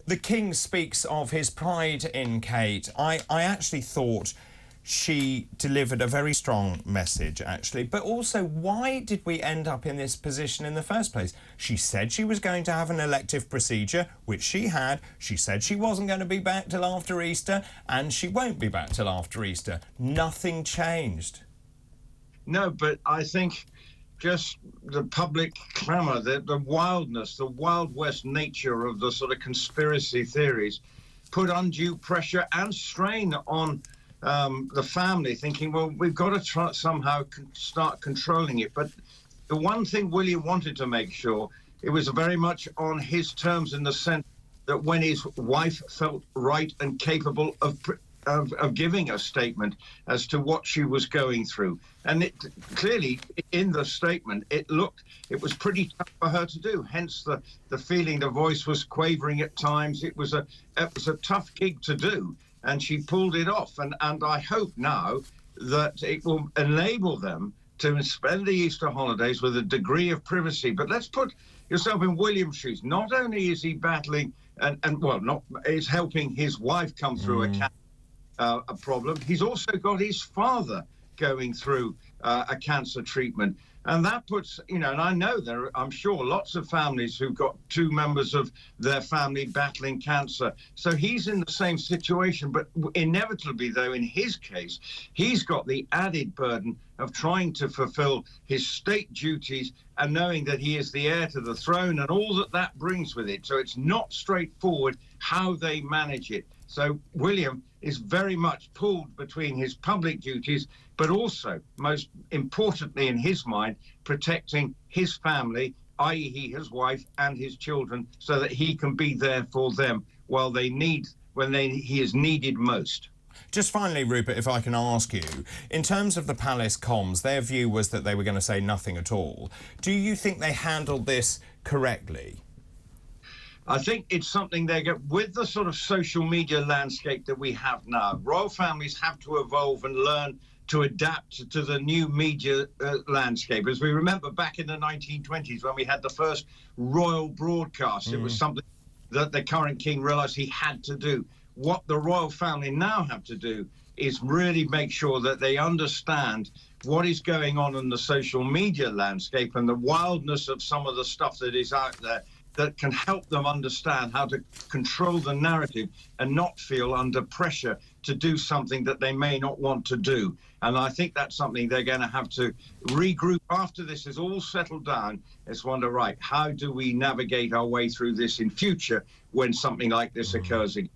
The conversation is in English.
The King speaks of his pride in Kate. I actually thought she delivered a very strong message, actually. But also, why did we end up in this position in the first place? She said she was going to have an elective procedure, which she had. She said she wasn't going to be back till after Easter, and she won't be back till after Easter. Nothing changed. No, but I think just the public clamour, the wildness, the Wild West nature of the sort of conspiracy theories put undue pressure and strain on the family, thinking, well, we've got to try somehow start controlling it. But the one thing William wanted to make sure, it was very much on his terms, in the sense that when his wife felt right and capable of giving a statement as to what she was going through. And it clearly, in the statement, it was pretty tough for her to do. Hence the feeling the voice was quavering at times. It was a tough gig to do, and she pulled it off. And I hope now that it will enable them to spend the Easter holidays with a degree of privacy. But let's put yourself in William's shoes. Not only is he battling is helping his wife come through a problem, he's also got his father going through a cancer treatment. And that puts, and I know I'm sure, lots of families who've got two members of their family battling cancer. So he's in the same situation. But inevitably, though, in his case, he's got the added burden of trying to fulfill his state duties and knowing that he is the heir to the throne and all that brings with it. So it's not straightforward how they manage it. So William is very much pulled between his public duties, but also, most importantly in his mind, protecting his family, i.e. his wife and his children, so that he can be there for them when he is needed most. Just finally, Rupert, if I can ask you, in terms of the palace comms, their view was that they were going to say nothing at all. Do you think they handled this correctly? I think it's something they get with the sort of social media landscape that we have now. Royal families have to evolve and learn to adapt to the new media landscape. As we remember back in the 1920s when we had the first royal broadcast, it was something that the current king realised he had to do. What the royal family now have to do is really make sure that they understand what is going on in the social media landscape and the wildness of some of the stuff that is out there, that can help them understand how to control the narrative and not feel under pressure to do something that they may not want to do. And I think that's something they're going to have to regroup after this is all settled down. It's wonder, right, how do we navigate our way through this in future when something like this occurs again?